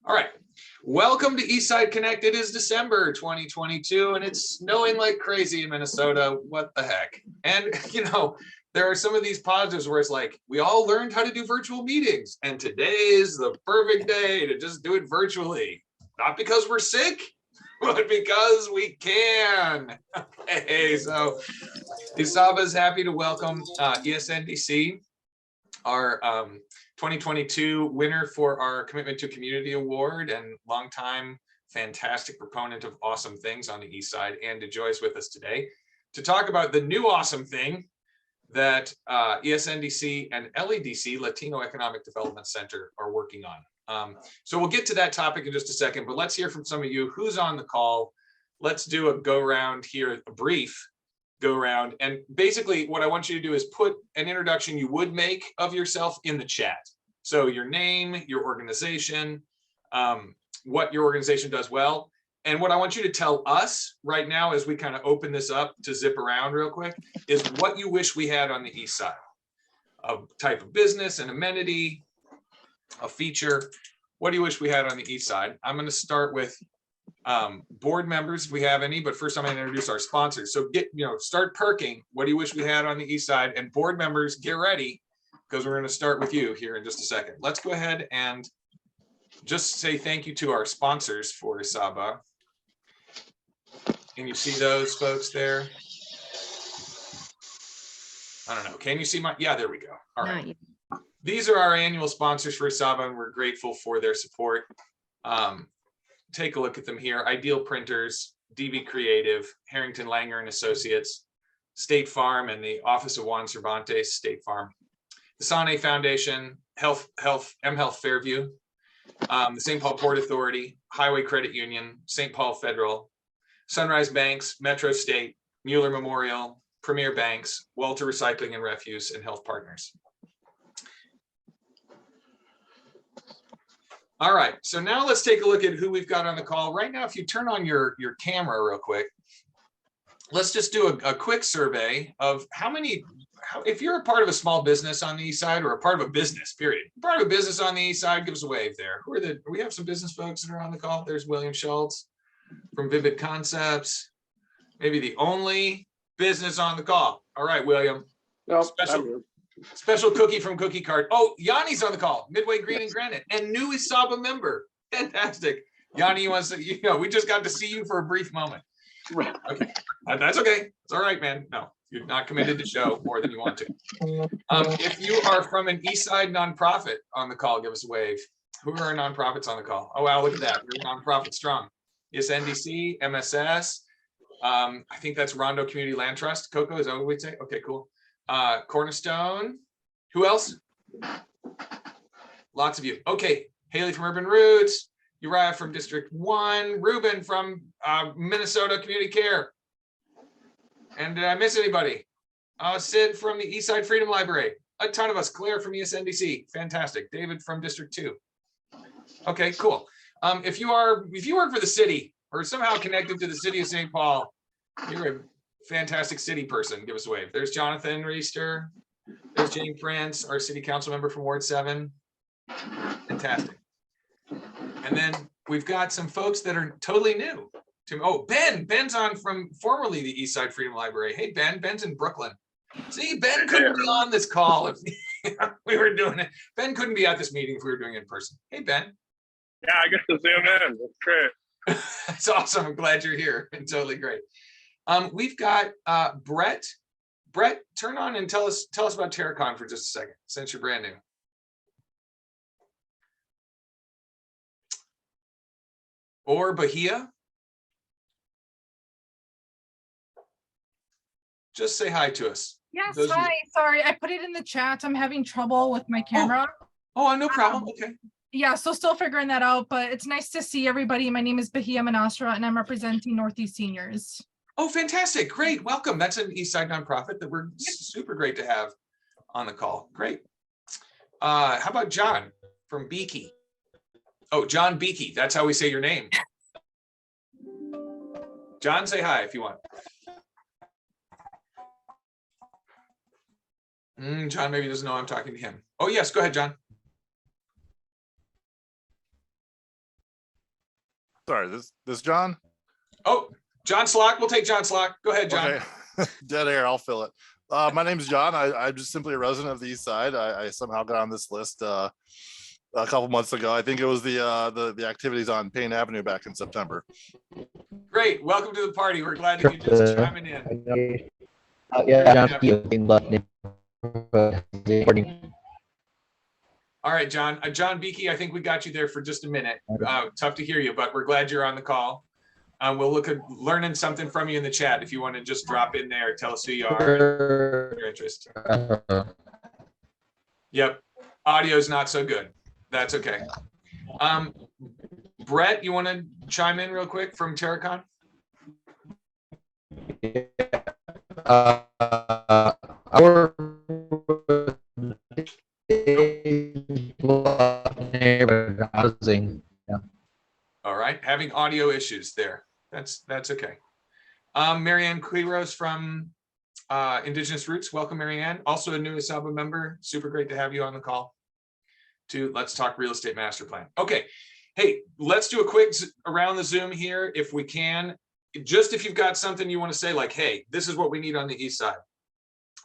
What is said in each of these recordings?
All right. Welcome to Eastside Connect. It is December 2022 and it's snowing like crazy in Minnesota. What the heck? And, there are some of these positives where it's like, we all learned how to do virtual meetings and today is the perfect day to just do it virtually. Not because we're sick, but because we can. Okay, so Isaba is happy to welcome ESNDC, our 2022 winner for our Commitment to Community Award and longtime fantastic proponent of awesome things on the East Side, and DeJoy is with us today to talk about the new awesome thing that ESNDC and LEDC, Latino Economic Development Center, are working on. So we'll get to that topic in just a second, but let's hear from some of you who's on the call. Let's do a go round here, a brief go around. And basically what I want you to do is put an introduction you would make of yourself in the chat. So your name, your organization, what your organization does well. And what I want you to tell us right now as we kind of open this up to zip around real quick is what you wish we had on the East Side. A type of business, an amenity, a feature. What do you wish we had on the East Side? I'm going to start with board members if we have any, but first I'm going to introduce our sponsors. So start perking. What do you wish we had on the East Side? And board members, get ready because we're going to start with you here in just a second. Let's go ahead and just say thank you to our sponsors for Isaba. Can you see those folks there? I don't know. Can you see my? Yeah, there we go. All right. These are our annual sponsors for Isaba, and we're grateful for their support. Take a look at them here. Ideal Printers, DV Creative, Harrington Langer and Associates, State Farm and the Office of Juan Cervantes, State Farm, the Sane Foundation, M Health Fairview, the St. Paul Port Authority, Highway Credit Union, St. Paul Federal, Sunrise Banks, Metro State, Mueller Memorial, Premier Banks, Walter Recycling and Refuse, and Health Partners. All right, so now let's take a look at who we've got on the call. Right now, if you turn on your camera real quick, let's just do a quick survey of if you're a part of a small business on the East Side or a part of a business, period. Part of a business on the East Side, give us a wave there. We have some business folks that are on the call. There's William Schultz from Vivid Concepts, maybe the only business on the call. All right, William. No, Special cookie from Cookie Cart. Oh, Yanni's on the call. Midway Green and Granite, and new Isaba member. Fantastic. Yanni wants to, we just got to see you for a brief moment. Okay, that's okay. It's all right, man. No, you're not committed to show more than you want to. If you are from an East Side nonprofit on the call, give us a wave. Who are our nonprofits on the call? Oh, wow, look at that. We're nonprofit strong. Yes, NDC, MSS. I think that's Rondo Community Land Trust. Coco, is that what we'd say? Okay, cool. Cornerstone. Who else? Lots of you. Okay, Haley from Urban Roots, Uriah from District 1, Ruben from Minnesota Community Care. And did I miss anybody? Sid from the Eastside Freedom Library. A ton of us. Claire from ESNDC. Fantastic. David from District 2. Okay, cool. If you work for the city or somehow connected to the city of St. Paul, you're a fantastic city person. Give us a wave. There's Jonathan Reister. There's Jane France, our city council member from Ward 7. Fantastic. And then we've got some folks that are totally new. Oh, Ben's on from formerly the Eastside Freedom Library. Hey, Ben's in Brooklyn. See, Ben couldn't be on this call if we were doing it. Ben couldn't be at this meeting if we were doing it in person. Hey, Ben. Yeah, I get to zoom in. That's great. That's awesome. I'm glad you're here. It's totally great. We've got Brett. Brett, turn on and tell us about TerraCon for just a second, since you're brand new. Or Bahia. Just say hi to us. Yes, hi. Sorry, I put it in the chat. I'm having trouble with my camera. Oh, no problem. Okay. Yeah, so still figuring that out, but it's nice to see everybody. My name is Bahia Manasra, and I'm representing Northeast Seniors. Oh, fantastic. Great. Welcome. That's an East Side nonprofit that we're super great to have on the call. Great. How about John from Beaky? Oh, John Beaky. That's how we say your name. John, say hi if you want. John maybe doesn't know I'm talking to him. Oh, yes. Go ahead, John. Sorry, this John? Oh, John Slock. We'll take John Slock. Go ahead, John. Okay. Dead air, I'll fill it. My name is John. I'm just simply a resident of the East Side. I somehow got on this list a couple months ago. I think it was the activities on Payne Avenue back in September. Great. Welcome to the party. We're glad that you just chiming in. All right, John. John Beakey, I think we got you there for just a minute. Tough to hear you, but we're glad you're on the call. We'll look at learning something from you in the chat. If you want to just drop in there, tell us who you are, your interest. Yep. Audio is not so good. That's okay. Brett, you want to chime in real quick from Terracon? Our housing. All right, having audio issues there. That's okay. Marianne Quiros from Indigenous Roots. Welcome, Marianne. Also a new ASABA member. Super great to have you on the call to Let's Talk Real Estate Master Plan. Okay, hey, let's do a quick around the Zoom here if we can. Just if you've got something you want to say, like, hey, this is what we need on the East Side.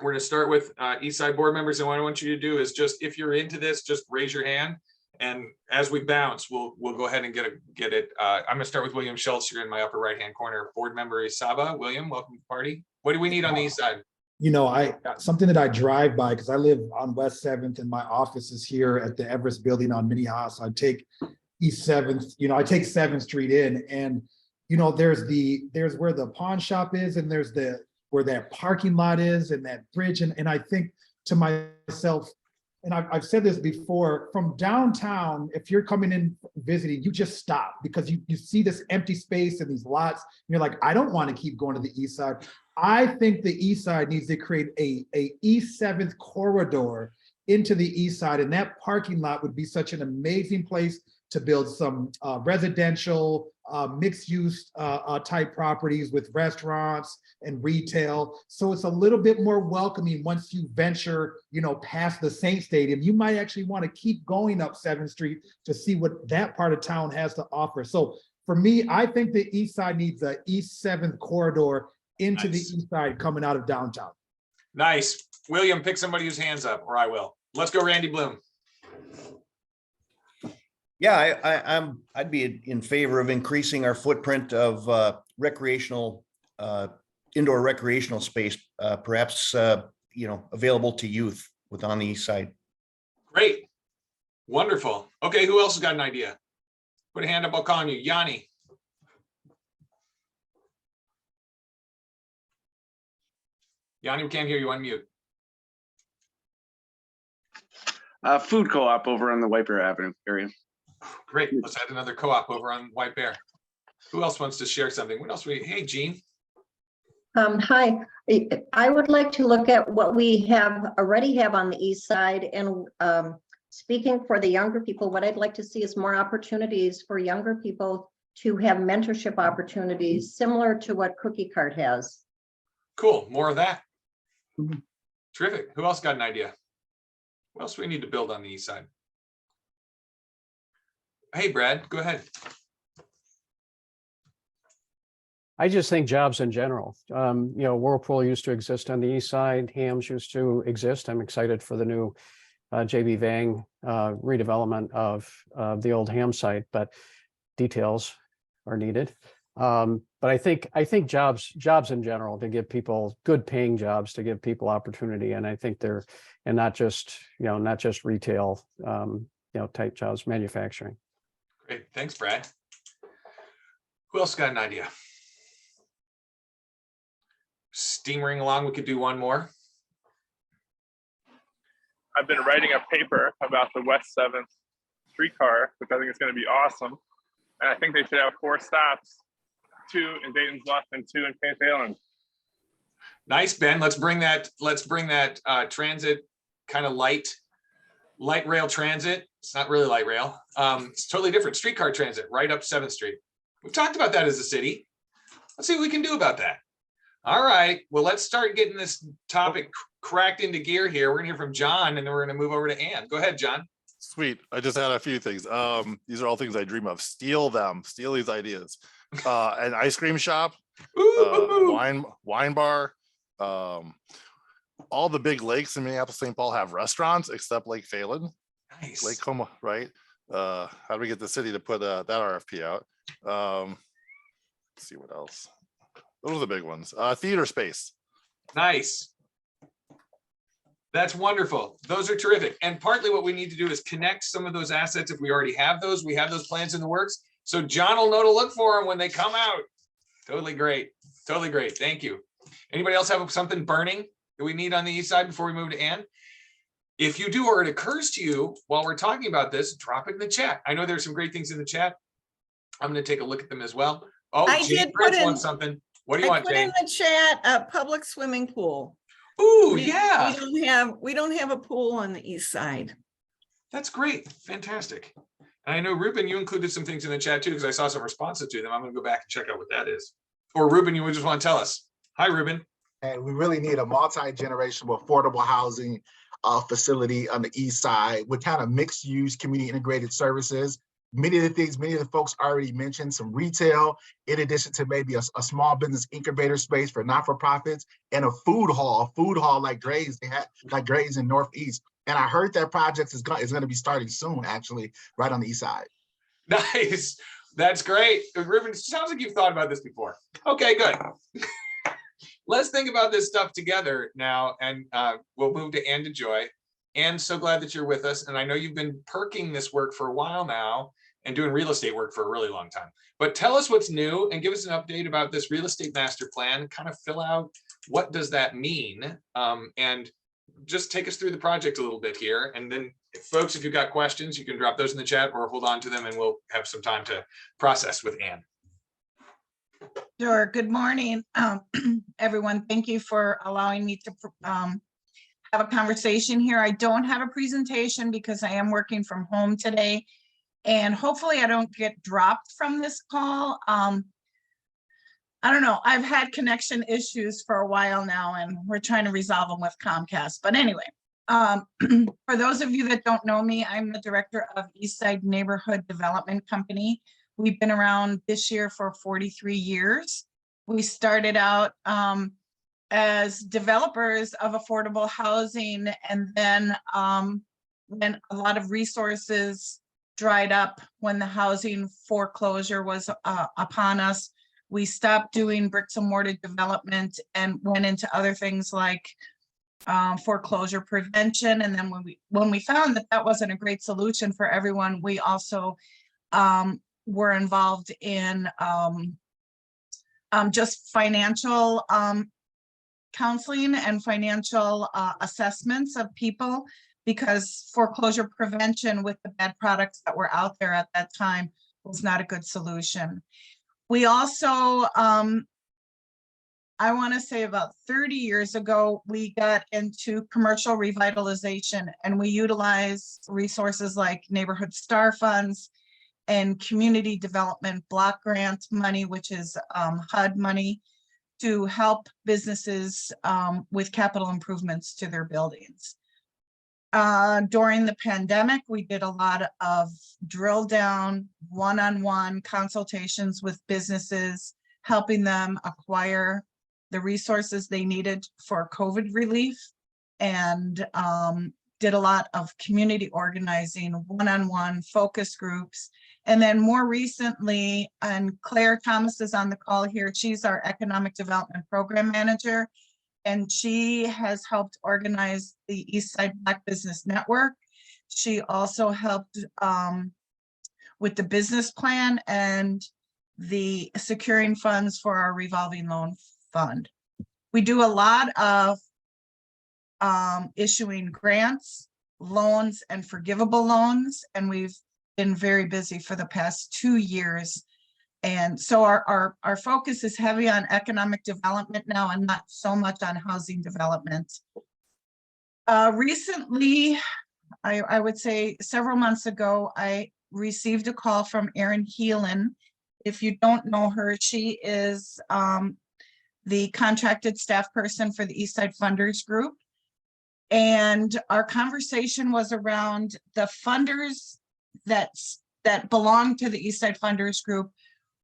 We're going to start with East Side board members, and what I want you to do is just, if you're into this, just raise your hand. And as we bounce, we'll go ahead and get it. I'm going to start with William Schultz. You're in my upper right-hand corner, board member ASABA. William, welcome to the party. What do we need on the East Side? You know, something that I drive by, because I live on West 7th and my office is here at the Everest building on Minnehaha. I take East 7th, you know, I take 7th Street in, and, you know, there's where the pawn shop is, and there's where that parking lot is and that bridge. And I think to myself, and I've said this before, from downtown, if you're coming in visiting, you just stop because you see this empty space and these lots. And you're like, I don't want to keep going to the East Side. I think the East Side needs to create a East 7th corridor into the East Side. And that parking lot would be such an amazing place to build some residential, mixed use type properties with restaurants and retail. So it's a little bit more welcoming once you venture, you know, past the Saint Stadium. You might actually want to keep going up 7th Street to see what that part of town has to offer. So for me, I think the East Side needs a East 7th corridor into the East Side coming out of downtown. Nice. William, pick somebody whose hands up, or I will. Let's go, Randy Bloom. Yeah, I'd be in favor of increasing our footprint of recreational, indoor recreational space, perhaps, you know, available to youth on the East Side. Great. Wonderful. Okay, who else has got an idea? Put a hand up, I'll call on you. Yanni. Yanni, we can't hear you, unmute. Food co-op over on the White Bear Avenue area. Great. Let's add another co-op over on White Bear. Who else wants to share something? What else hey, Jean. Hi, I would like to look at what we already have on the East Side, and speaking for the younger people, what I'd like to see is more opportunities for younger people to have mentorship opportunities similar to what Cookie Cart has. Cool. More of that. Terrific. Who else got an idea? What else do we need to build on the East Side? Hey, Brad, go ahead. I just think jobs in general. You know, Whirlpool used to exist on the East Side. Hams used to exist. I'm excited for the new JB Vang redevelopment of the old Ham site, but details are needed. But I think jobs in general, to give people good paying jobs, to give people opportunity, and I think and not just retail type jobs, manufacturing. Great, thanks, Brad. Who else got an idea? Steamering along, we could do one more. I've been writing a paper about the West 7th streetcar, which I think is going to be awesome. And I think they should have 4 stops, 2 in Dayton's Bluff and 2 in St. Helens. Nice, Ben. Let's bring that transit kind of light rail transit. It's not really light rail. It's totally different. Streetcar transit right up 7th Street. We've talked about that as a city. Let's see what we can do about that. All right. Well, let's start getting this topic cracked into gear here. We're gonna hear from John, and then we're gonna move over to Ann. Go ahead, John. Sweet. I just had a few things. These are all things I dream of. Steal these ideas. An ice cream shop, wine bar. All the big lakes in Minneapolis, St. Paul have restaurants except Lake Phelan. Nice. Lake Como, right? How do we get the city to put that RFP out? Let's see what else. Those are the big ones. Theater space. Nice. That's wonderful. Those are terrific. And partly what we need to do is connect some of those assets. If we already have those, we have those plans in the works. So John will know to look for them when they come out. Totally great. Totally great. Thank you. Anybody else have something burning that we need on the east side before we move to Ann? If you do, or it occurs to you while we're talking about this, drop it in the chat. I know there's some great things in the chat. I'm going to take a look at them as well. Oh, I Jane did Prince put in- wants something. What do you I want, put Jane? in the chat a public swimming pool. Ooh, yeah. We don't have a pool on the east side. That's great. Fantastic. And I know, Ruben, you included some things in the chat too, because I saw some responses to them. I'm going to go back and check out what that is. Or Ruben, you would just want to tell us. Hi, Ruben. And we really need a multi-generational affordable housing facility on the east side with kind of mixed use community integrated services. Many of the folks already mentioned some retail, in addition to maybe a small business incubator space for not-for-profits, and a food hall like Gray's, like Gray's in Northeast. And I heard that project is going to be starting soon, actually, right on the east side. Nice. That's great. Ruben, it sounds like you've thought about this before. Okay, good. Let's think about this stuff together now, and we'll move to Ann DeJoy. Ann, so glad that you're with us. And I know you've been perking this work for a while now and doing real estate work for a really long time. But tell us what's new and give us an update about this real estate master plan, kind of fill out what does that mean, and just take us through the project a little bit here. And then folks, if you've got questions, you can drop those in the chat or hold on to them and we'll have some time to process with Ann. Sure. Good morning, everyone. Thank you for allowing me to have a conversation here. I don't have a presentation because I am working from home today, and hopefully I don't get dropped from this call. I don't know. I've had connection issues for a while now, and we're trying to resolve them with Comcast. But anyway, for those of you that don't know me, I'm the director of Eastside Neighborhood Development Company. We've been around this year for 43 years. We started out as developers of affordable housing, and then when a lot of resources dried up when the housing foreclosure was upon us, we stopped doing bricks and mortar development and went into other things like foreclosure prevention. And then when we found that that wasn't a great solution for everyone, we also were involved in just financial counseling and financial assessments of people, because foreclosure prevention with the bad products that were out there at that time was not a good solution. We also, I want to say about 30 years ago, we got into commercial revitalization, and we utilize resources like neighborhood star funds and community development block grant money, which is HUD money, to help businesses with capital improvements to their buildings. During the pandemic, we did a lot of drill down, one-on-one consultations with businesses, helping them acquire the resources they needed for COVID relief, and did a lot of community organizing, one-on-one focus groups. And then more recently, and Claire Thomas is on the call here, she's our Economic Development Program Manager, and she has helped organize the Eastside Black Business Network. She also helped with the business plan and the securing funds for our revolving loan fund. We do a lot of issuing grants, loans, and forgivable loans, and we've been very busy for the past 2 years. And so our focus is heavy on economic development now and not so much on housing development. Recently, I would say several months ago, I received a call from Erin Heelan. If you don't know her, she is the contracted staff person for the Eastside Funders Group. And our conversation was around the funders that belong to the Eastside Funders Group.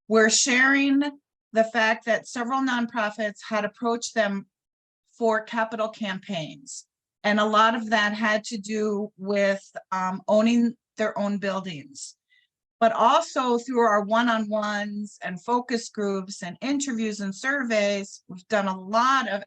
We're sharing the fact that several nonprofits had approached them for capital campaigns. And a lot of that had to do with owning their own buildings. But also through our one-on-ones and focus groups and interviews and surveys, we've done a lot of,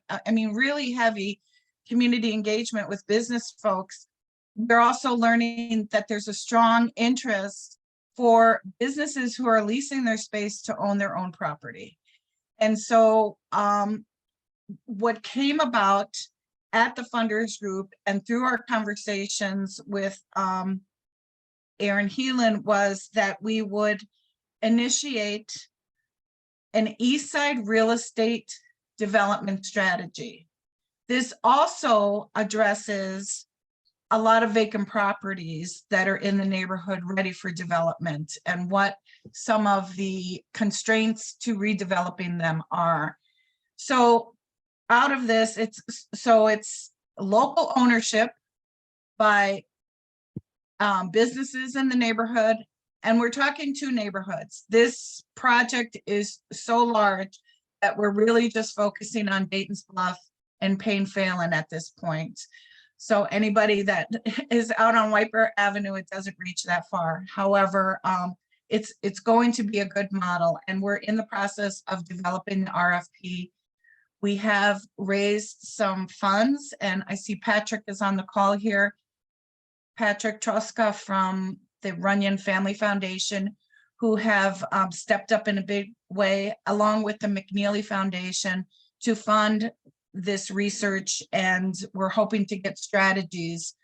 really heavy community engagement with business folks. We're also learning that there's a strong interest for businesses who are leasing their space to own their own property. And so what came about at the funders group and through our conversations with Aaron Heelan was that we would initiate an Eastside real estate development strategy. This also addresses a lot of vacant properties that are in the neighborhood ready for development and what some of the constraints to redeveloping them are. So out of this, it's local ownership by businesses in the neighborhood, and we're talking 2 neighborhoods. This project is so large that we're really just focusing on Dayton's Bluff and Payne Phelan at this point. So anybody that is out on Wiper Avenue, it doesn't reach that far. However, it's going to be a good model, and we're in the process of developing the RFP. We have raised some funds, and I see Patrick is on the call here. Patrick Troska from the Runyon Family Foundation, who have stepped up in a big way, along with the McNeely Foundation, to fund this research. And we're hoping to get strategies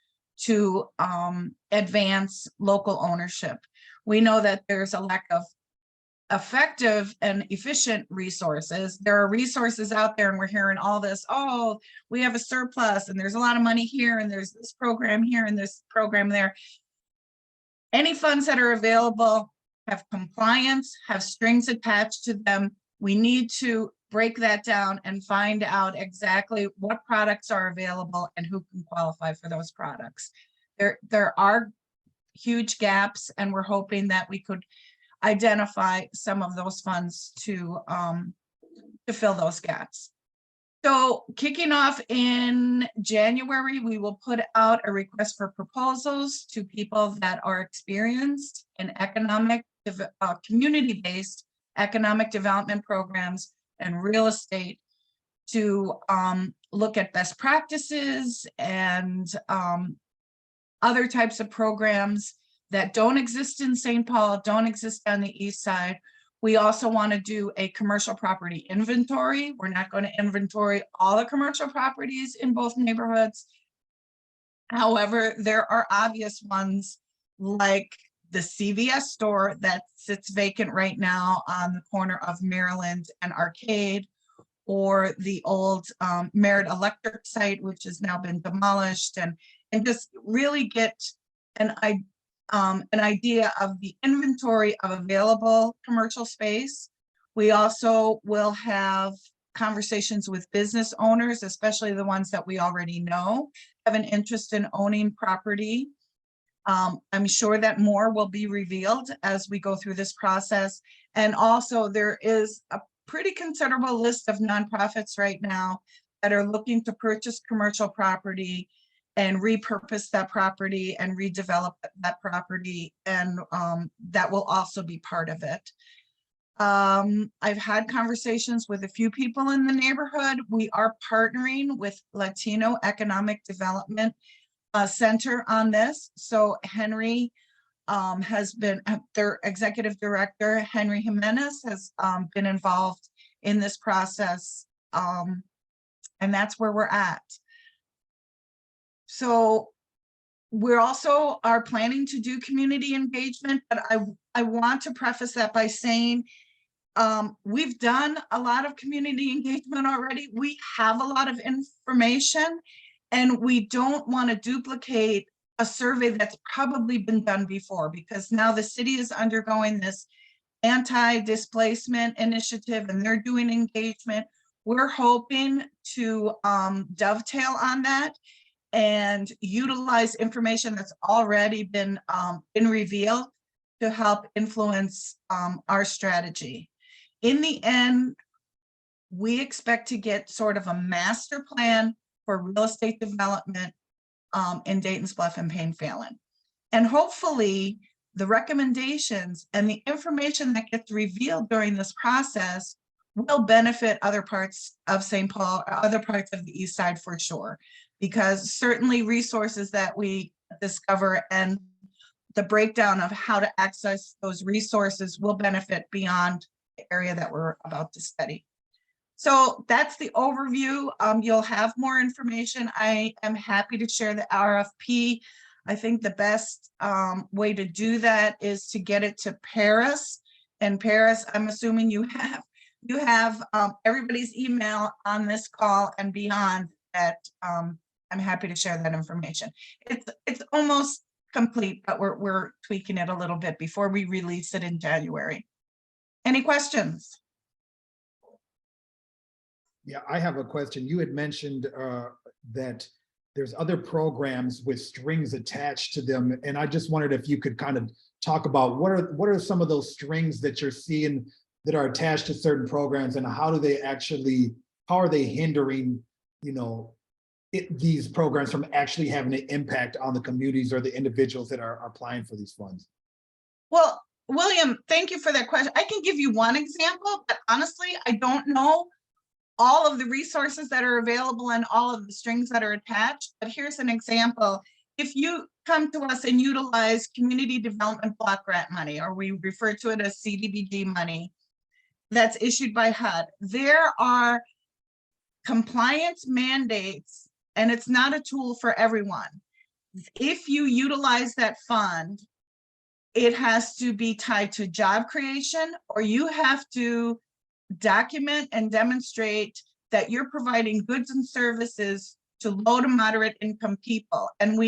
to advance local ownership. We know that there's a lack of effective and efficient resources. There are resources out there, and we're hearing all this, oh, we have a surplus and there's a lot of money here and there's this program here and this program there. Any funds that are available have compliance, have strings attached to them. We need to break that down and find out exactly what products are available and who can qualify for those products. There are huge gaps, and we're hoping that we could identify some of those funds to fill those gaps. So kicking off in January, we will put out a request for proposals to people that are experienced in community-based economic development programs and real estate to look at best practices and other types of programs that don't exist in St. Paul, don't exist on the east side. We also want to do a commercial property inventory. We're not going to inventory all the commercial properties in both neighborhoods. However, there are obvious ones like the CVS store that sits vacant right now on the corner of Maryland and Arcade, or the old Merritt Electric site, which has now been demolished, and just really get an idea of the inventory of available commercial space. We also will have conversations with business owners, especially the ones that we already know have an interest in owning property. I'm sure that more will be revealed as we go through this process. And also there is a pretty considerable list of nonprofits right now that are looking to purchase commercial property and repurpose that property and redevelop that property. And that will also be part of it. I've had conversations with a few people in the neighborhood. We are partnering with Latino Economic Development Center on this. So Henry has been their executive director. Henry Jimenez has been involved in this process. And that's where we're at. So we're also are planning to do community engagement, but I want to preface that by saying we've done a lot of community engagement already. We have a lot of information, and we don't want to duplicate a survey that's probably been done before, because now the city is undergoing this anti-displacement initiative and they're doing engagement. We're hoping to dovetail on that and utilize information that's already been revealed to help influence our strategy. In the end, we expect to get sort of a master plan for real estate development in Dayton's Bluff and Payne Fallon. And hopefully the recommendations and the information that gets revealed during this process will benefit other parts of St. Paul, or other parts of the East Side for sure, because certainly resources that we discover and the breakdown of how to access those resources will benefit beyond the area that we're about to study. So that's the overview. You'll have more information. I am happy to share the RFP. I think the best way to do that is to get it to Paris. And Paris, I'm assuming you have everybody's email on this call and beyond that. I'm happy to share that information. It's almost complete, but we're tweaking it a little bit before we release it in January. Any questions? Yeah, I have a question. You had mentioned that there's other programs with strings attached to them. And I just wondered if you could kind of talk about what are some of those strings that you're seeing that are attached to certain programs, and how are they hindering, these programs from actually having an impact on the communities or the individuals that are applying for these funds? Well, William, thank you for that question. I can give you one example, but honestly, I don't know all of the resources that are available and all of the strings that are attached. But here's an example. If you come to us and utilize community development block grant money, or we refer to it as CDBG money, that's issued by HUD, there are compliance mandates, and it's not a tool for everyone. If you utilize that fund, it has to be tied to job creation, or you have to document and demonstrate that you're providing goods and services to low to moderate income people. And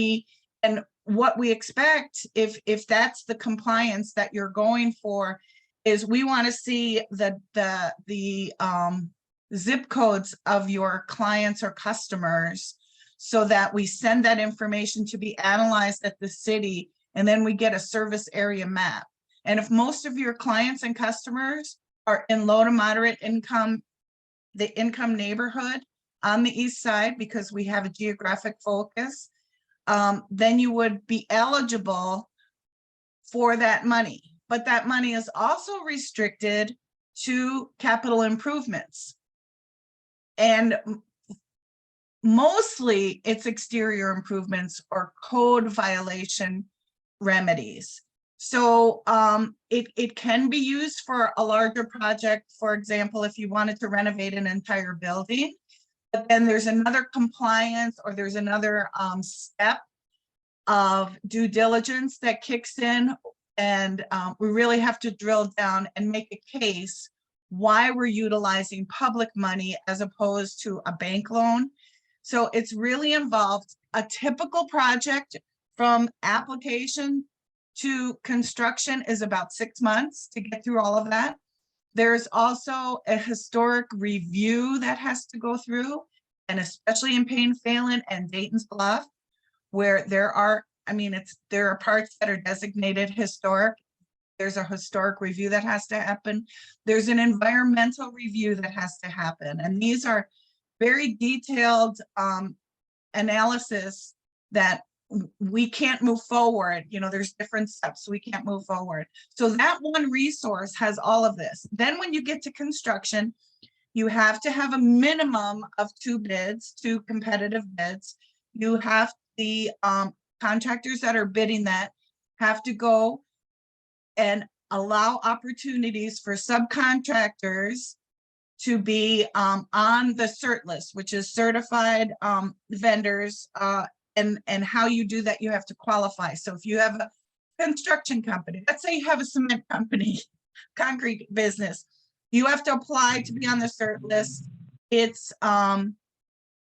what we expect, if that's the compliance that you're going for, is we want to see the zip codes of your clients or customers, so that we send that information to be analyzed at the city, and then we get a service area map. And if most of your clients and customers are in low to moderate income, the income neighborhood on the East Side, because we have a geographic focus, then you would be eligible for that money. But that money is also restricted to capital improvements. And mostly it's exterior improvements or code violation remedies. So it can be used for a larger project. For example, if you wanted to renovate an entire building, but then there's another compliance, or there's another step of due diligence that kicks in. And we really have to drill down and make a case why we're utilizing public money as opposed to a bank loan. So it's really involved. A typical project from application to construction is about 6 months to get through all of that. There's also a historic review that has to go through, and especially in Payne Fallon and Dayton's Bluff, where there are parts that are designated historic. There's a historic review that has to happen. There's an environmental review that has to happen. And these are very detailed analysis that we can't move forward. There's different steps, so we can't move forward. So that one resource has all of this. Then when you get to construction, you have to have a minimum of 2 bids, 2 competitive bids. You have the contractors that are bidding that have to go and allow opportunities for subcontractors to be on the CERT list, which is certified vendors. And how you do that, you have to qualify. So if you have a construction company, let's say you have a cement company, concrete business, you have to apply to be on the CERT list. It's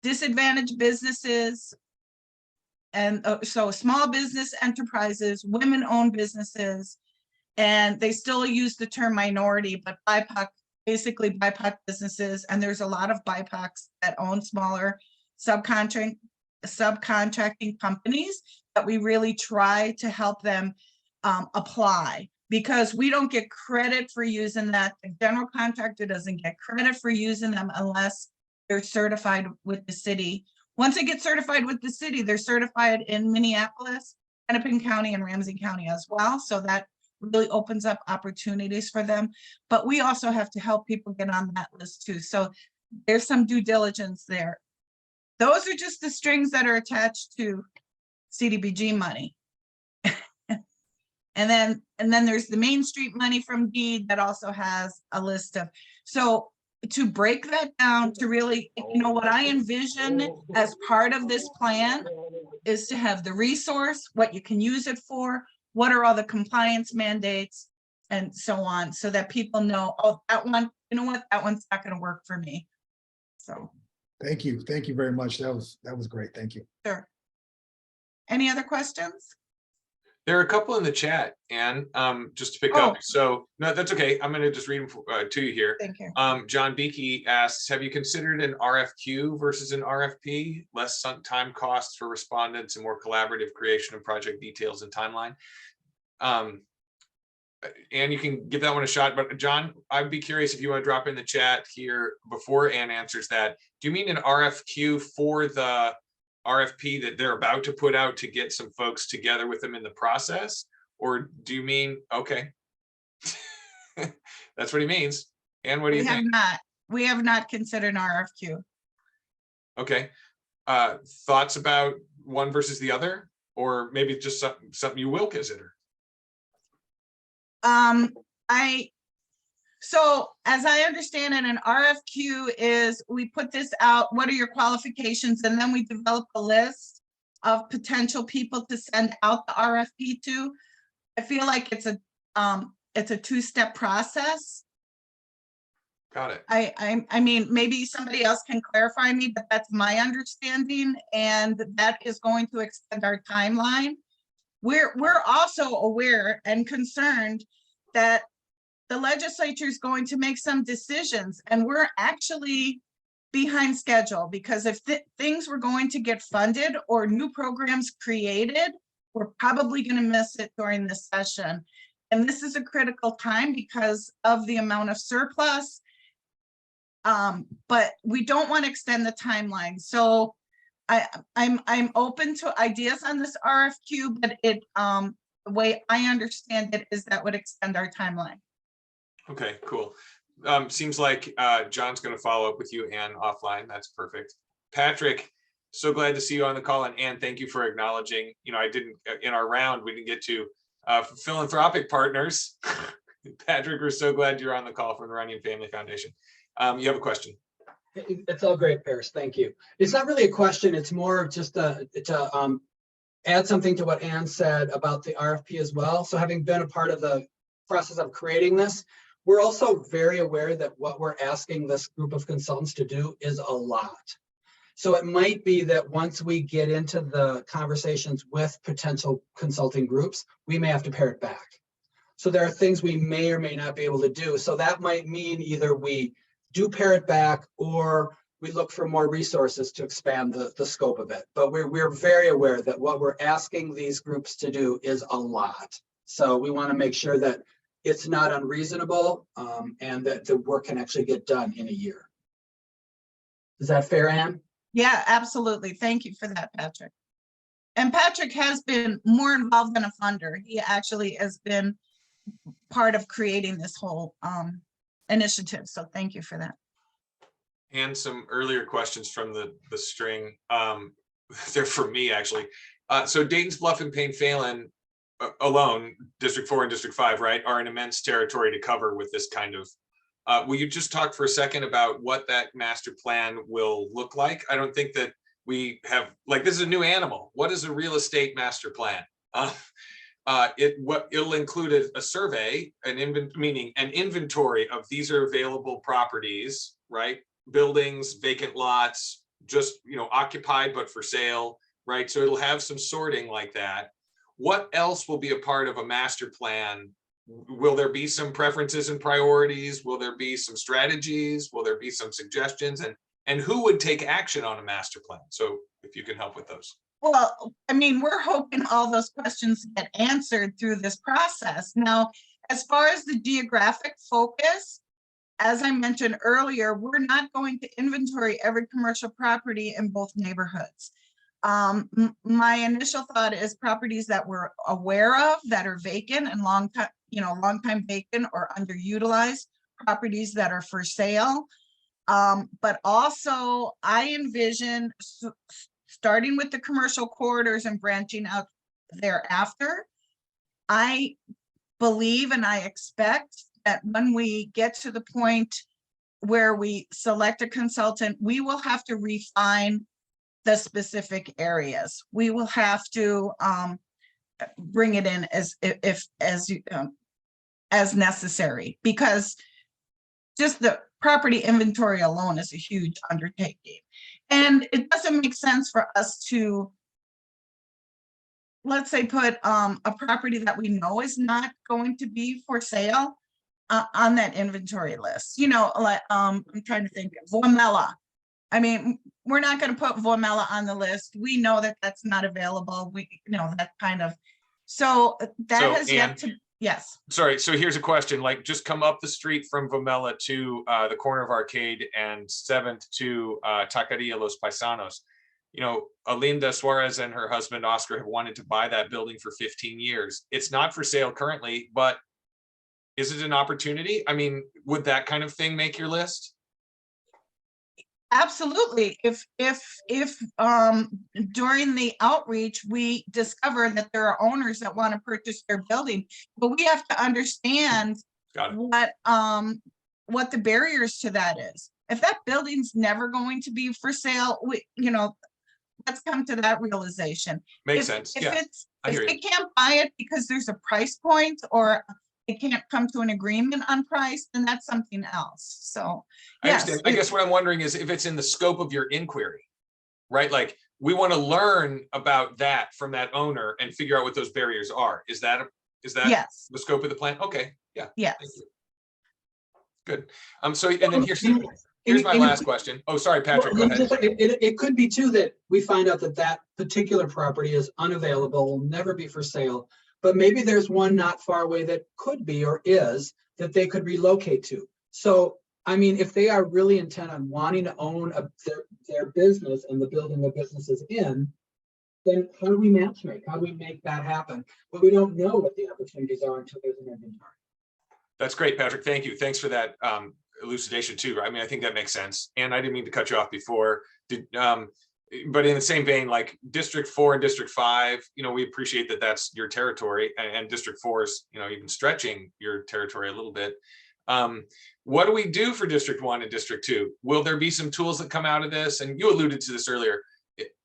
disadvantaged businesses, and so small business enterprises, women-owned businesses, and they still use the term minority, but BIPOC, basically BIPOC businesses, and there's a lot of BIPOCs that own smaller subcontracting subcontracting companies that we really try to help them apply, because we don't get credit for using that. The general contractor doesn't get credit for using them unless they're certified with the city. Once they get certified with the city, they're certified in Minneapolis, Hennepin County, and Ramsey County as well. So that really opens up opportunities for them. But we also have to help people get on that list too. So there's some due diligence there. Those are just the strings that are attached to CDBG money. And then there's the Main Street money from deed that also has a list of, so to break that down to really, what I envision as part of this plan is to have the resource, what you can use it for, what are all the compliance mandates, and so on, so that people know, oh, that one, you know what, that one's not going to work for me. So Thank you. Thank you very much. That was great. Thank you. sure. Any other questions? There are a couple in the chat, Anne, just to pick Oh. up. So no, that's okay. I'm going to just read them to you here. Thank you. John Beakey asks, have you considered an RFQ versus an RFP? Less time costs for respondents and more collaborative creation of project details and timeline. Anne, you can give that one a shot, but John, I'd be curious if you want to drop in the chat here before Anne answers that. Do you mean an RFQ for the RFP that they're about to put out to get some folks together with them in the process? Or do you mean, okay, that's what he means. Anne, what do you think? We have not considered an RFQ. Okay. Thoughts about one versus the other, or maybe just something you will consider? So as I understand it, an RFQ is, we put this out, what are your qualifications? And then we develop a list of potential people to send out the RFP to. I feel like it's a two-step process. Got it. I mean, maybe somebody else can clarify me, but that's my understanding, and that is going to extend our timeline. We're also aware and concerned that the legislature is going to make some decisions, and we're actually behind schedule, because if things were going to get funded or new programs created, we're probably going to miss it during this session. And this is a critical time because of the amount of surplus. But we don't want to extend the timeline. So I'm open to ideas on this RFQ, but the way I understand it is that would extend our timeline. Okay, cool. Seems like John's going to follow up with you, Anne, offline. That's perfect. Patrick, so glad to see you on the call. And Anne, thank you for acknowledging, I didn't, in our round, we didn't get to philanthropic partners. Patrick, we're so glad you're on the call from the Runyon Family Foundation. You have a question. It's all great, Paris. Thank you. It's not really a question. It's more of just to add something to what Anne said about the RFP as well. So having been a part of the process of creating this, we're also very aware that what we're asking this group of consultants to do is a lot. So it might be that once we get into the conversations with potential consulting groups, we may have to pare it back. So there are things we may or may not be able to do. So that might mean either we do pare it back or we look for more resources to expand the scope of it. But we're very aware that what we're asking these groups to do is a lot. So we want to make sure that it's not unreasonable and that the work can actually get done in a year. Is that fair, Anne? Yeah, absolutely. Thank you for that, Patrick. And Patrick has been more involved than a funder. He actually has been part of creating this whole initiative. So thank you for that. And some earlier questions from the string. They're for me, actually. So Dayton's Bluff and Payne Phelan alone, District 4 and District 5, right, are an immense territory to cover with this kind of. Will you just talk for a second about what that master plan will look like? I don't think that we have, like, this is a new animal. What is a real estate master plan? It'll include a survey, meaning an inventory of these are available properties, right? Buildings, vacant lots, just, occupied but for sale, right? So it'll have some sorting like that. What else will be a part of a master plan? Will there be some preferences and priorities? Will there be some strategies? Will there be some suggestions? And and who would take action on a master plan? So if you can help with those. Well, I mean, we're hoping all those questions get answered through this process. Now, as far as the geographic focus, as I mentioned earlier, we're not going to inventory every commercial property in both neighborhoods. My initial thought is properties that we're aware of that are vacant and long time vacant or underutilized, properties that are for sale. But also I envision starting with the commercial corridors and branching out thereafter. I believe and I expect that when we get to the point where we select a consultant, we will have to refine the specific areas. We will have to bring it in as necessary, because just the property inventory alone is a huge undertaking. And it doesn't make sense for us to, let's say, put a property that we know is not going to be for sale on that inventory list. You know, like I'm trying to think of Vomela. I mean, we're not going to put Vomela on the list. We know that that's not available. We, you know, that kind of, so that has yet to, yes. Sorry, so here's a question, like just come up the street from Vomela to the corner of Arcade and 7th to Taqueria Los Paisanos. You know, Alinda Suarez and her husband Oscar have wanted to buy that building for 15 years. It's not for sale currently, but is it an opportunity? I mean, would that kind of thing make your list? Absolutely. If during the outreach, we discover that there are owners that want to purchase their building, but we have to understand what the barriers to that is. If that building's never going to be for sale, let's come to that realization. Makes sense. If they can't buy it because there's a price point or it can't come to an agreement on price, then that's something else. So I understand. I guess what I'm wondering is if it's in the scope of your inquiry, right? Like we want to learn about that from that owner and figure out what those barriers are. Is that yes. the scope of the plan? Okay. Yeah. Yes. Good. So and then here's my last question. Oh, sorry, Patrick. Go ahead. It could be too that we find out that that particular property is unavailable, will never be for sale. But maybe there's one not far away that could be or is that they could relocate to. So, I mean, if they are really intent on wanting to own their business and the building their business is in, then how do we matchmake? How do we make that happen? But we don't know what the opportunities are until there's an inventory. That's great, Patrick. Thank you. Thanks for that elucidation too. I mean, I think that makes sense. And I didn't mean to cut you off before. But in the same vein, like District 4 and District 5, we appreciate that that's your territory, and District 4 is, even stretching your territory a little bit. What do we do for District 1 and District 2? Will there be some tools that come out of this? And you alluded to this earlier.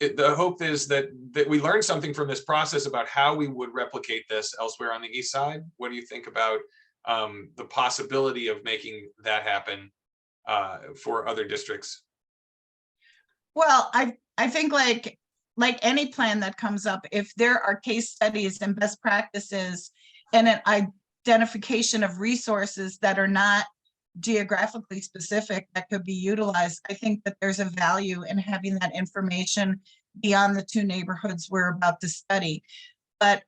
The hope is that we learn something from this process about how we would replicate this elsewhere on the East Side. What do you think about the possibility of making that happen for other districts? Well, I think like any plan that comes up, if there are case studies and best practices and an identification of resources that are not geographically specific that could be utilized, I think that there's a value in having that information beyond the two neighborhoods we're about to study. But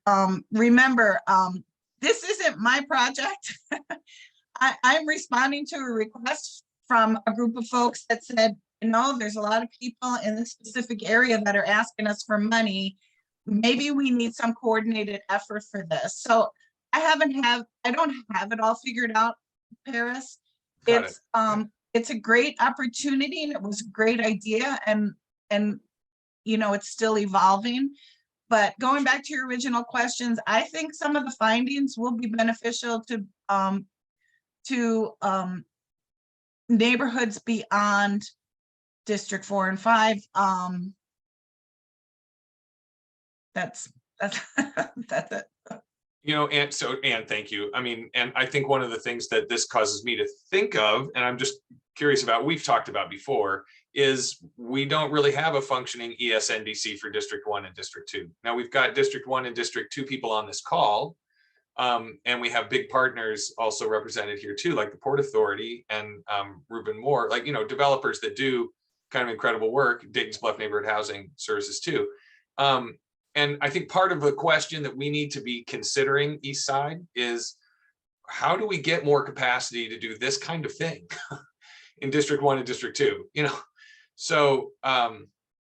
remember, this isn't my project. I'm responding to a request from a group of folks that said, there's a lot of people in this specific area that are asking us for money. Maybe we need some coordinated effort for this. So I don't have it all figured out, Paris. It's a great opportunity and it was a great idea, and it's still evolving. But going back to your original questions, I think some of the findings will be beneficial to neighborhoods beyond District 4 and 5. That's it. Anne, thank you. I mean, and I think one of the things that this causes me to think of, and I'm just curious about, we've talked about before, is we don't really have a functioning ESNDC for District 1 and District 2. Now we've got District 1 and District 2 people on this call, and we have big partners also represented here too, like the Port Authority and Reuben Moore, like, developers that do kind of incredible work, Dayton's Bluff Neighborhood Housing Services too. And I think part of the question that we need to be considering East Side is, how do we get more capacity to do this kind of thing in District 1 and District 2? You know, so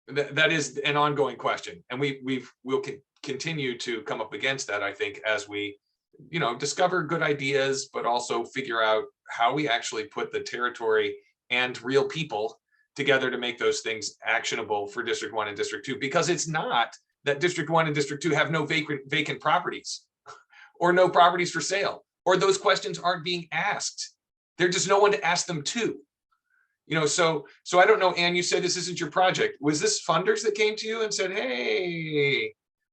that is an ongoing question, and we'll continue to come up against that, I think, as we, you know, discover good ideas, but also figure out how we actually put the territory and real people together to make those things actionable for District 1 and District 2, because it's not that District 1 and District 2 have no vacant properties or no properties for sale, or those questions aren't being asked. There's just no one to ask them to. You know, so I don't know, Ann, you said this isn't your project. Was this funders that came to you and said, hey,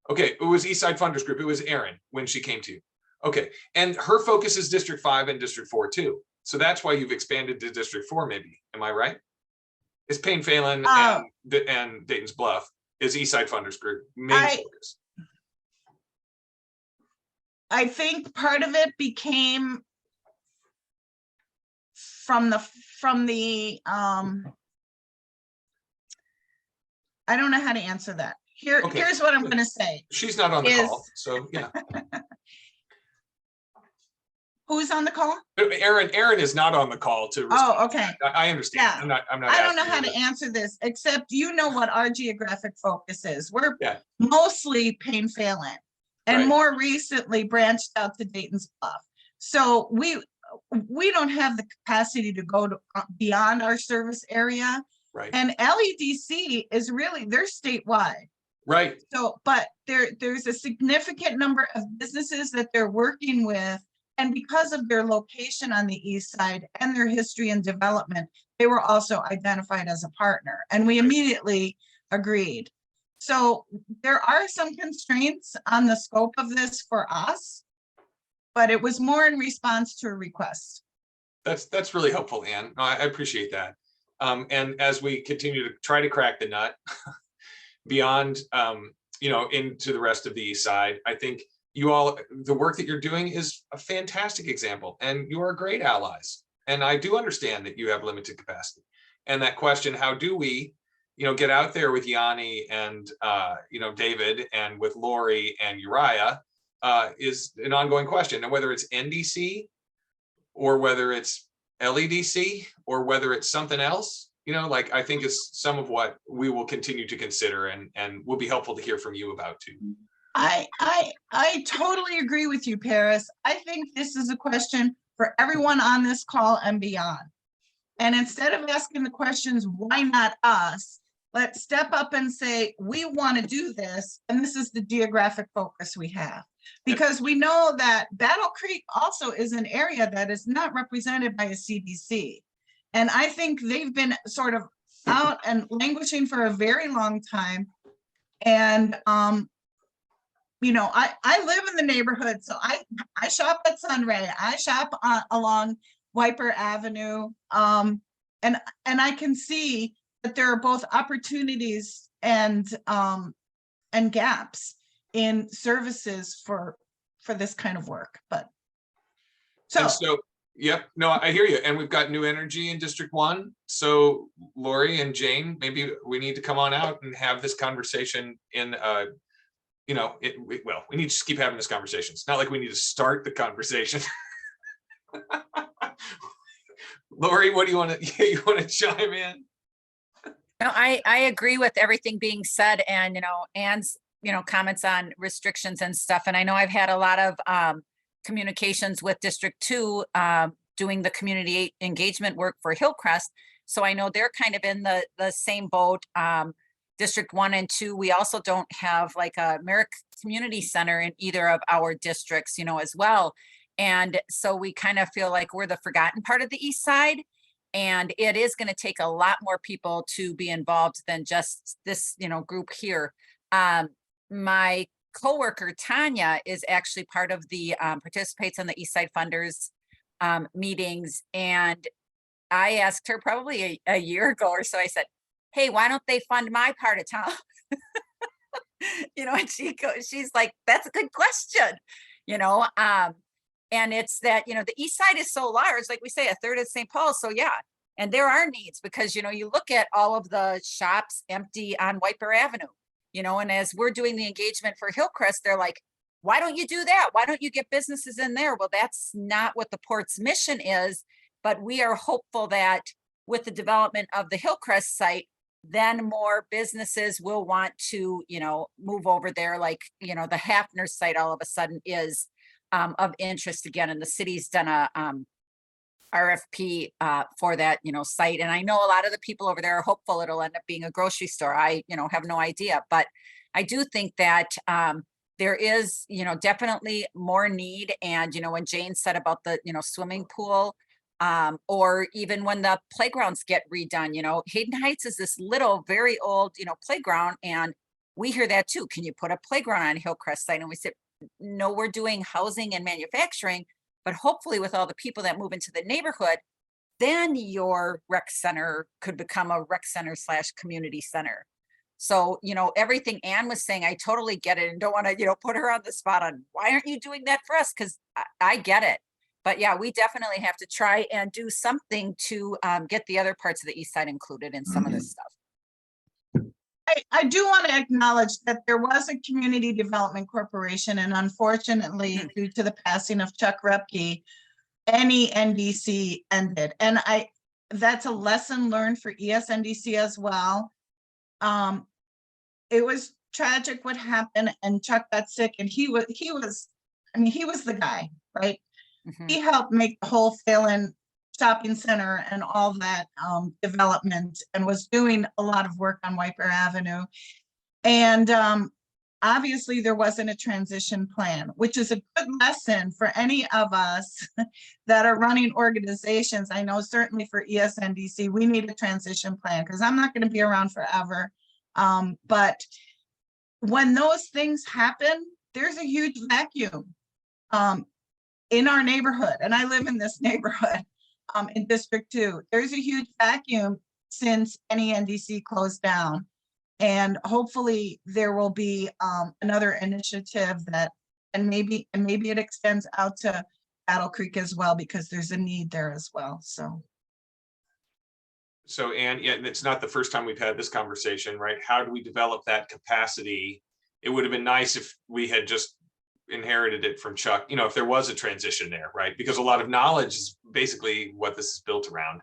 okay, it was Eastside Funders Group. It was Erin when she came to you. Okay, and her focus is District 5 and District 4 too. So that's why you've expanded to District 4, maybe. Am I right? It's Payne Phelan and Dayton's Bluff is Eastside Funders Group main focus. I think part of it became from the I don't know how to answer that. Here's what I'm going to say. She's not on the call, so yeah. Who's on the call? Erin is not on the call to respond. Oh, okay. I understand. Yeah. I'm not I don't know how to answer this, except you know what our geographic focus is. We're mostly Payne Phelan, and more recently branched out to Dayton's Bluff. So we don't have the capacity to go to beyond our service area. Right. And LEDC is really, they're statewide. Right. So, but there's a significant number of businesses that they're working with. And because of their location on the east side and their history and development, they were also identified as a partner. And we immediately agreed. So there are some constraints on the scope of this for us, but it was more in response to a request. That's really helpful, Ann. No, I appreciate that. And as we continue to try to crack the nut beyond, you know, into the rest of the east side, I think you all, the work that you're doing is a fantastic example, and you are great allies. And I do understand that you have limited capacity. And that question, how do we, you know, get out there with Yanni and, you know, David, and with Lori and Uriah, is an ongoing question. And whether it's NDC or whether it's LEDC or whether it's something else, you know, like, I think is some of what we will continue to consider and will be helpful to hear from you about too. I totally agree with you, Paris. I think this is a question for everyone on this call and beyond. And instead of asking the questions, why not us? Let's step up and say, we want to do this. And this is the geographic focus we have. Because we know that Battle Creek also is an area that is not represented by a CDC. And I think they've been sort of out and languishing for a very long time. And, you know, I live in the neighborhood, so I shop at Sunray. I shop along Wiper Avenue, and I can see that there are both opportunities and gaps in services for this kind of work. But so yep, no, I hear you. And we've got new energy in District 1. So Lori and Jane, maybe we need to come on out and have this conversation in you know, well, we need to just keep having this conversation. It's not like we need to start the conversation. Lori, what do you want to, you want to chime in? No, I agree with everything being said, and, you know, Ann's, you know, comments on restrictions and stuff. And I know I've had a lot of communications with District 2 doing the community engagement work for Hillcrest. So I know they're kind of in the same boat. District 1 and 2, we also don't have like a Merrick Community Center in either of our districts, you know, as well. And so we kind of feel like we're the forgotten part of the east side. And it is going to take a lot more people to be involved than just this, you know, group here. My coworker, Tanya, is actually part of the, participates in the East Side Funders meetings. And I asked her probably a year ago or so, I said, hey, why don't they fund my part of town? You know, and she's like, that's a good question, you know? And it's that, you know, the east side is so large, like we say, a third of St. Paul. So yeah, And there are needs because, you know, you look at all of the shops empty on White Avenue, you know, and as we're doing the engagement for Hillcrest, they're like, why don't you do that? Why don't you get businesses in there? Well, that's not what the port's mission is, but we are hopeful that with the development of the Hillcrest site, then more businesses will want to, you know, move over there. Like, you know, the Hafner site all of a sudden is of interest again, and the city's done a RFP for that, you know, site. And I know a lot of the people over there are hopeful it'll end up being a grocery store. I, you know, have no idea, but I do think that there is, you know, definitely more need. And, you know, when Jane said about the, you know, swimming pool, or even when the playgrounds get redone, you know, Hayden Heights is this little, very old, you know, playground. And we hear that too. Can you put a playground on Hillcrest site? And we said, no, we're doing housing and manufacturing, but hopefully with all the people that move into the neighborhood, then your rec center could become a rec center / community center. So, you know, everything Ann was saying, I totally get it and don't want to, you know, put her on the spot on why aren't you doing that for us? Because I get it. But yeah, we definitely have to try and do something to get the other parts of the east side included in some of this stuff. I do want to acknowledge that there was a community development corporation, and unfortunately, due to the passing of Chuck Repke, any NDC ended. And that's a lesson learned for ESNDC as well. It was tragic what happened, and Chuck got sick, and he was the guy, right? He helped make the whole Phelan shopping center and all that development, and was doing a lot of work on White Bear Avenue. And obviously there wasn't a transition plan, which is a good lesson for any of us that are running organizations. I know certainly for ESNDC, we need a transition plan because I'm not going to be around forever. But when those things happen, there's a huge vacuum in our neighborhood. And I live in this neighborhood in District 2. There's a huge vacuum since NENDC closed down. And hopefully there will be another initiative that, and maybe it extends out to Battle Creek as well, because there's a need there as well. So Ann, yeah, it's not the first time we've had this conversation, right? How do we develop that capacity? It would have been nice if we had just inherited it from Chuck, you know, if there was a transition there, right? Because a lot of knowledge is basically what this is built around.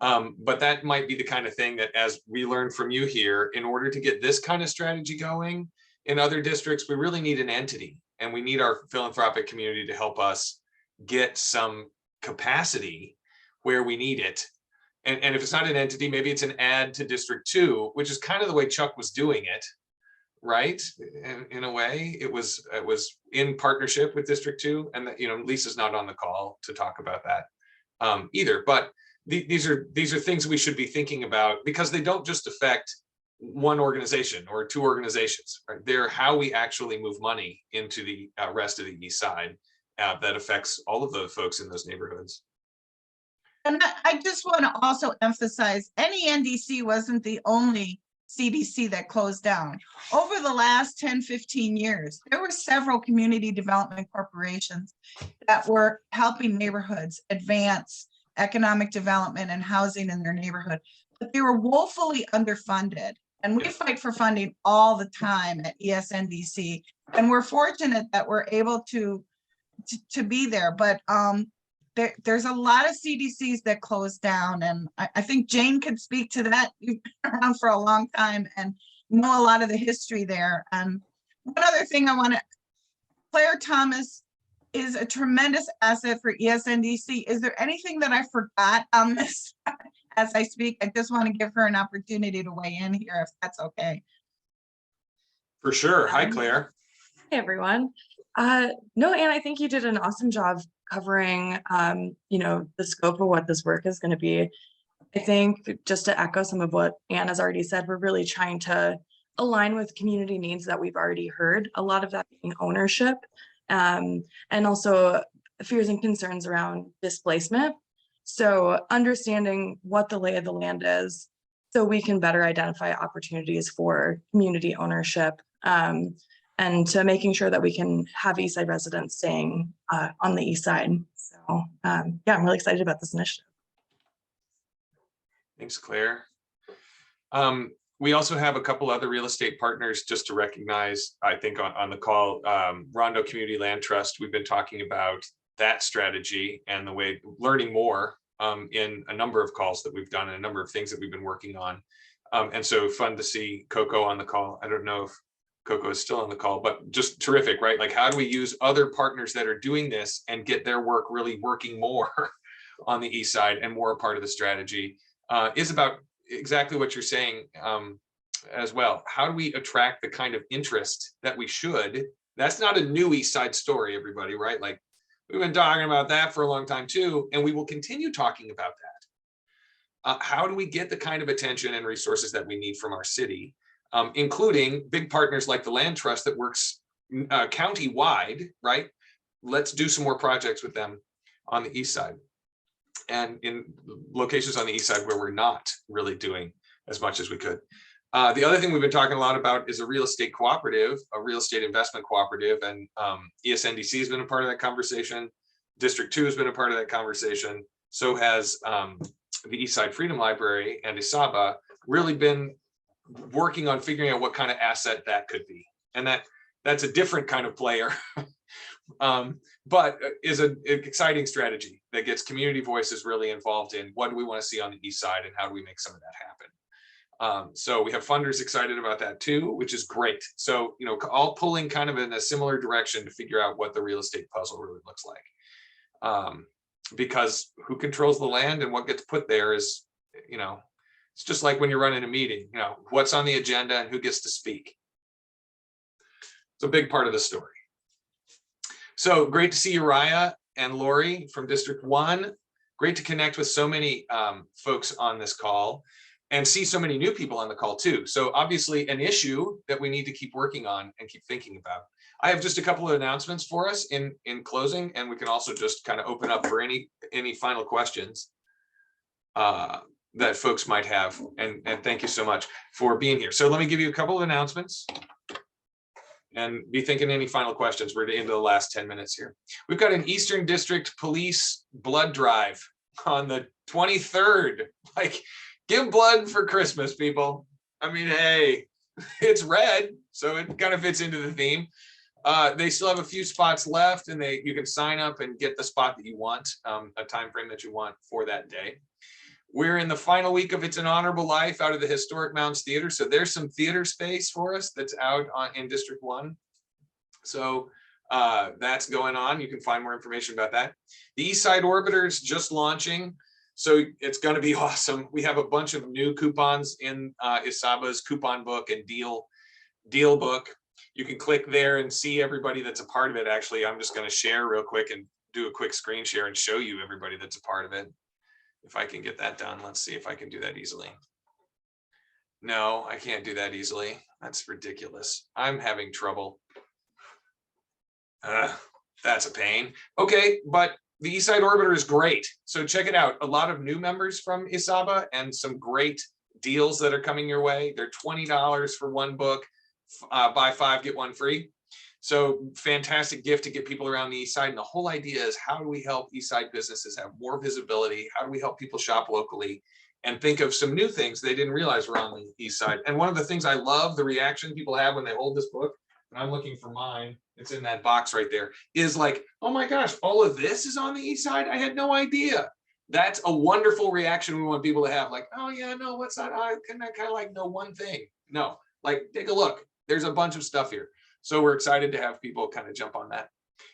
But that might be the kind of thing that, as we learn from you here, in order to get this kind of strategy going in other districts, we really need an entity, and we need our philanthropic community to help us get some capacity where we need it. And if it's not an entity, maybe it's an add to District 2, which is kind of the way Chuck was doing it, right? In a way, it was in partnership with District 2, and that, you know, Lisa's not on the call to talk about that either. But these are things we should be thinking about, because they don't just affect one organization or two organizations, right? They're how we actually move money into the rest of the east side that affects all of the folks in those neighborhoods. And I just want to also emphasize, NENDC wasn't the only CDC that closed down. Over the last 10, 15 years, there were several community development corporations that were helping neighborhoods advance economic development and housing in their neighborhood, but they were woefully underfunded. And we fight for funding all the time at ESNDC, and we're fortunate that we're able to be there. But there's a lot of CDCs that closed down, and I think Jane could speak to that. You've been around for a long time and know a lot of the history there. And one other thing Claire Thomas is a tremendous asset for ESNDC. Is there anything that I forgot on this as I speak? I just want to give her an opportunity to weigh in here, if that's okay. For sure. Hi, Claire. Hey, everyone. No, Ann, I think you did an awesome job covering, you know, the scope of what this work is going to be. I think, just to echo some of what Ann has already said, we're really trying to align with community needs that we've already heard, a lot of that being ownership, and also fears and concerns around displacement. So understanding what the lay of the land is, so we can better identify opportunities for community ownership, and to making sure that we can have East Side residents staying on the East Side. So yeah, I'm really excited about this initiative. Thanks, Claire. We also have a couple other real estate partners just to recognize, I think on the call, Rondo Community Land Trust. We've been talking about that strategy and the way learning more in a number of calls that we've done and a number of things that we've been working on. And so fun to see Coco on the call. I don't know if Coco is still on the call, but just terrific, right? Like, how do we use other partners that are doing this and get their work really working more on the east side and more a part of the strategy? Is about exactly what you're saying as well. How do we attract the kind of interest that we should? That's not a new east side story, everybody, right? Like, we've been talking about that for a long time too, and we will continue talking about that. How do we get the kind of attention and resources that we need from our city, including big partners like the Land Trust that works county-wide, right? Let's do some more projects with them on the east side and in locations on the east side where we're not really doing as much as we could. The other thing we've been talking a lot about is a real estate cooperative, a real estate investment cooperative, and ESNDC has been a part of that conversation. District 2 has been a part of that conversation. So has the East Side Freedom Library and ISABA really been working on figuring out what kind of asset that could be. And that's a different kind of player, but is an exciting strategy that gets community voices really involved in what do we want to see on the east side and how do we make some of that happen. So we have funders excited about that too, which is great. So, you know, all pulling kind of in a similar direction to figure out what the real estate puzzle really looks like. Because who controls the land and what gets put there is, you know, it's just like when you're running a meeting, you know, what's on the agenda and who gets to speak. It's a big part of the story. So great to see Uriah and Lori from District 1. Great to connect with so many folks on this call and see so many new people on the call too. So obviously an issue that we need to keep working on and keep thinking about. I have just a couple of announcements for us in closing, and we can also just kind of open up for any final questions that folks might have. And thank you so much for being here. So let me give you a couple of announcements and be thinking any final questions. We're into the last 10 minutes here. We've got an Eastern District Police blood drive on the 23rd. Like, give blood for Christmas, people. I mean, hey, it's red, so it kind of fits into the theme. They still have a few spots left, and you can sign up and get the spot that you want, a time frame that you want for that day. We're in the final week of It's an Honorable Life out of the Historic Mounds Theater. So there's some theater space for us that's out in District 1. So that's going on. You can find more information about that. The East Side Orbiter is just launching. So it's going to be awesome. We have a bunch of new coupons in ISABA's coupon book and deal book. You can click there and see everybody that's a part of it. Actually, I'm just going to share real quick and do a quick screen share and show you everybody that's a part of it. If I can get that done, let's see if I can do that easily. No, I can't do that easily. That's ridiculous. I'm having trouble. That's a pain. Okay, but the East Side Orbiter is great. So check it out. A lot of new members from ISABA and some great deals that are coming your way. They're $20 for one book. Buy 5, get 1 free. So fantastic gift to get people around the East Side. And the whole idea is, how do we help East Side businesses have more visibility? How do we help people shop locally and think of some new things they didn't realize were on the East Side? And one of the things I love, the reaction people have when they hold this book, and I'm looking for mine, it's in that box right there, is like, oh my gosh, all of this is on the East Side? I had no idea. That's a wonderful reaction we want people to have. Like, oh yeah, no, what's that? I kind of like know one thing. No, like, take a look. There's a bunch of stuff here. So we're excited to have people kind of jump on that.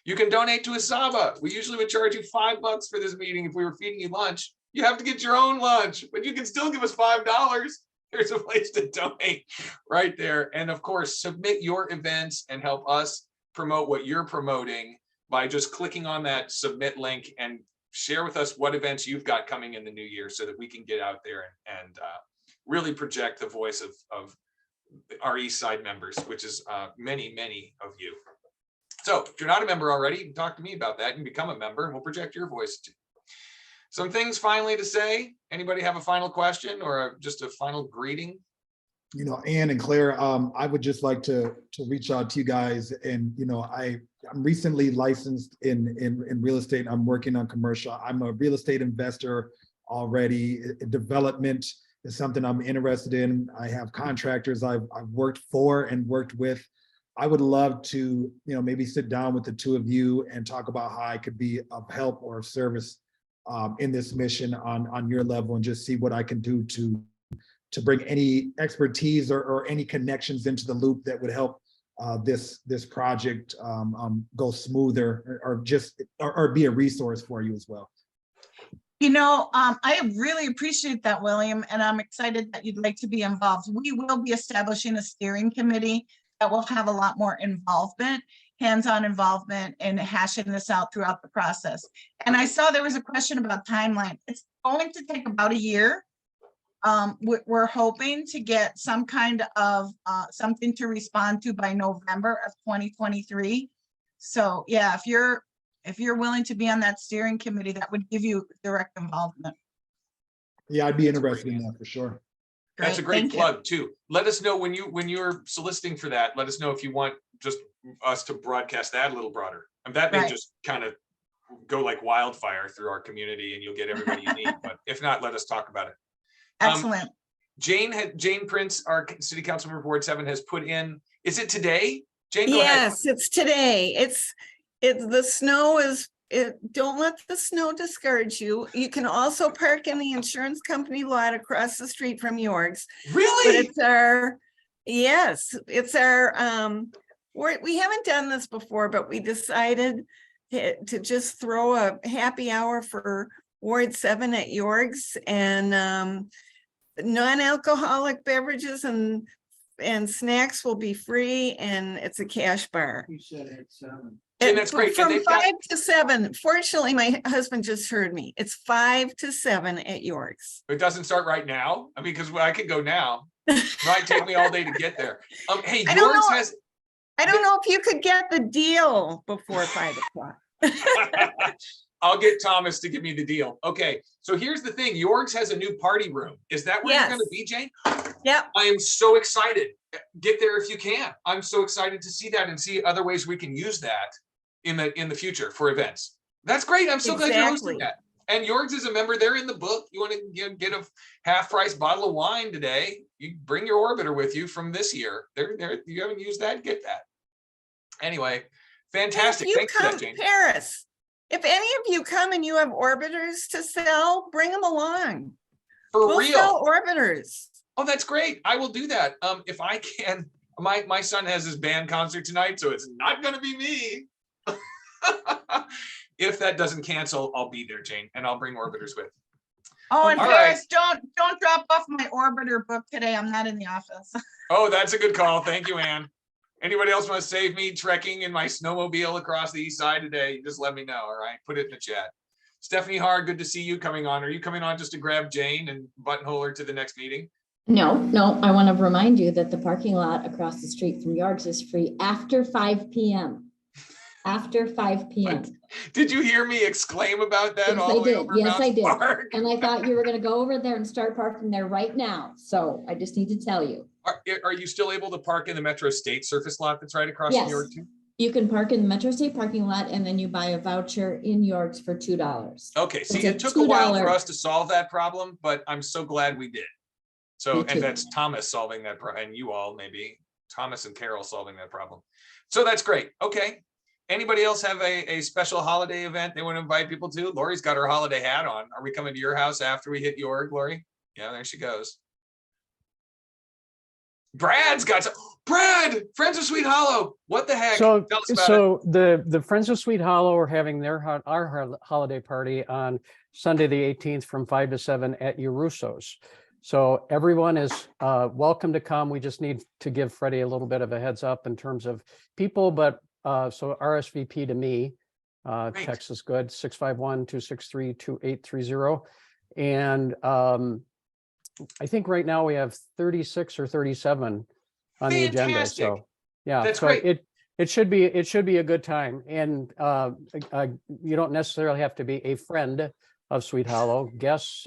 You can donate to ISABA. We usually would charge you $5 for this meeting if we were feeding you lunch. You have to get your own lunch, but you can still give us $5. There's a place to donate right there. And of course, submit your events and help us promote what you're promoting by just clicking on that submit link and share with us what events you've got coming in the new year so that we can get out there and really project the voice of our East Side members, which is many, many of you. So if you're not a member already, you can talk to me about that and become a member, and we'll project your voice too. Some things finally to say. Anybody have a final question or just a final greeting? You know, Ann and Claire, I would just like to reach out to you guys. And, you know, I'm recently licensed in real estate. I'm working on commercial. I'm a real estate investor already. Development is something I'm interested in. I have contractors I've worked for and worked with. I would love to, maybe sit down with the two of you and talk about how I could be of help or of service in this mission on your level, and just see what I can do to bring any expertise or any connections into the loop that would help this project go smoother, or be a resource for you as well. I really appreciate that, William, and I'm excited that you'd like to be involved. We will be establishing a steering committee that will have a lot more involvement, hands-on involvement, and hashing this out throughout the process. And I saw there was a question about timeline. It's going to take about a year. We're hoping to get some kind of something to respond to by November of 2023. So yeah, if you're willing to be on that steering committee, that would give you direct involvement. Yeah, I'd be interested in that for sure. That's a great plug too. Let us know when you're soliciting for that. Let us know if you want just us to broadcast that a little broader. And that may just kind of go like wildfire through our community, and you'll get everybody you need. But if not, let us talk about it. Excellent. Jane Prince, our city council member Ward 7, has put in. Is it today? Jane, go ahead. Yes, it's today. It's the snow is. Don't let the snow discourage you. You can also park in the insurance company lot across the street from York's. Really? But it's our, we haven't done this before, but we decided to just throw a happy hour for Ward 7 at York's, and non-alcoholic beverages and snacks will be free, and it's a cash bar. You said at 7. And that's great. From 5 to 7. Fortunately, my husband just heard me. It's 5 to 7 at York's. It doesn't start right now. I mean, because I could go now. It might take me all day to get there. Hey, York's has. I don't know if you could get the deal before 5 o'clock. I'll get Thomas to give me the deal. Okay, so here's the thing. York's has a new party room. Is that where you're going to be, Jane? Yep. I am so excited. Get there if you can. I'm so excited to see that and see other ways we can use that in the future for events. That's great. I'm so glad you're hosting that. And York's is a member. They're in the book. You want to get a half-price bottle of wine today? You bring your orbiter with you from this year. You haven't used that? Get that. Anyway, fantastic. Thanks for that, Jane. Paris. If any of you come and you have orbiters to sell, bring them along. For real. Sell orbiters. Oh, that's great. I will do that. If I can. My son has his band concert tonight, so it's not going to be me. If that doesn't cancel, I'll be there, Jane, and I'll bring orbiters with. Oh, and Paris, don't drop off my orbiter book today. I'm not in the office. Oh, that's a good call. Thank you, Ann. Anybody else want to save me trekking in my snowmobile across the east side today? Just let me know. All right, put it in the chat. Stephanie Haar, good to see you coming on. Are you coming on just to grab Jane and buttonhole her to the next meeting? No, I want to remind you that the parking lot across the street from York's is free after 5 p.m. After 5 p.m. Did you hear me exclaim about that? Yes, I did. And I thought you were going to go over there and start parking there right now. So I just need to tell you. Are you still able to park in the Metro State surface lot that's right across from York too? You can park in the Metro State parking lot, and then you buy a voucher in York's for $2. Okay, see, it took a while for us to solve that problem, but I'm so glad we did. So, and that's Thomas solving that, and you all maybe, Thomas and Carol solving that problem. So that's great. Okay. Anybody else have a special holiday event they want to invite people to? Lori's got her holiday hat on. Are we coming to your house after we hit York, Lori? Yeah, there she goes. Brad's got some. Brad, Friends of Sweet Hollow. What the heck? So, tell us about it. The Friends of Sweet Hollow are having our holiday party on Sunday the 18th from 5 to 7 at Urusso's. So everyone is welcome to come. We just need to give Freddie a little bit of a heads up in terms of people, but so RSVP to me. Text is good, 651-263-2830. And I think right now we have 36 or 37 on the agenda. So yeah, that's so great. it should be a good time. And you don't necessarily have to be a friend of Sweet Hollow. Guests,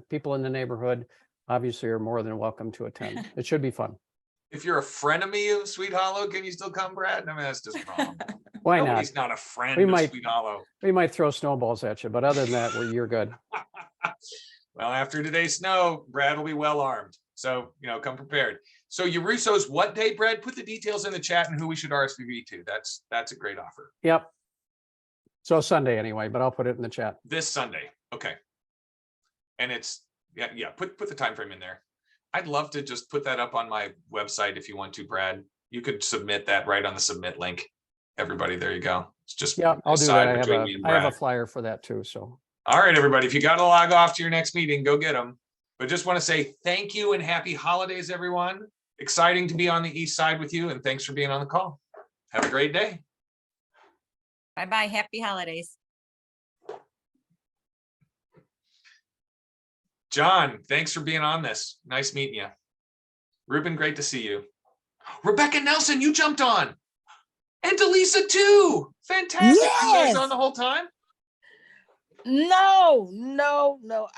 people in the neighborhood obviously are more than welcome to attend. It should be fun. If you're a frenemy of Sweet Hollow, can you still come, Brad? I mean, that's just wrong. Why Nobody's not? not a friend of Sweet Hollow. We might throw snowballs at you, but other than that, you're good. Well, after today's snow, Brad will be well armed. So, come prepared. So Russo's what day, Brad? Put the details in the chat and who we should RSVP to. That's a great offer. Yep. So Sunday anyway, but I'll put it in the chat. This Sunday. Okay. And it's, yeah, put the time frame in there. I'd love to just put that up on my website if you want to, Brad. You could submit that right on the submit link. Everybody, there you go. It's just Yeah, I'll do that. between me and I have a Brad. flyer for that too, so. All right, everybody, if you got to log off to your next meeting, go get them. But just want to say thank you and happy holidays, everyone. Exciting to be on the East Side with you, and thanks for being on the call. Have a great day. Bye-bye. Happy holidays. John, thanks for being on this. Nice meeting you. Ruben, great to see you. Rebecca Nelson, you jumped on. And Delisa too. Fantastic. You guys on the whole time? No.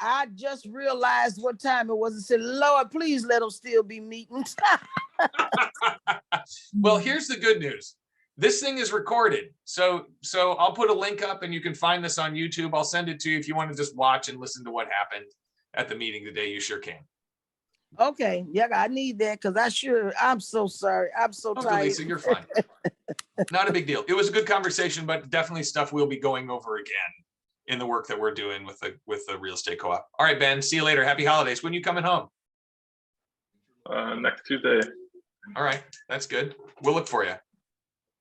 I just realized what time it was and said, Lord, please let them still be meeting. Well, here's the good news. This thing is recorded. So I'll put a link up and you can find this on YouTube. I'll send it to you if you want to just watch and listen to what happened at the meeting today. You sure can. Okay. Yeah, I need that because I'm so sorry. I'm so tired. Delisa, you're fine. Not a big deal. It was a good conversation, but definitely stuff we'll be going over again in the work that we're doing with the real estate co-op. All right, Ben, see you later. Happy holidays. When you coming home? Next Tuesday. All right, that's good. We'll look for you.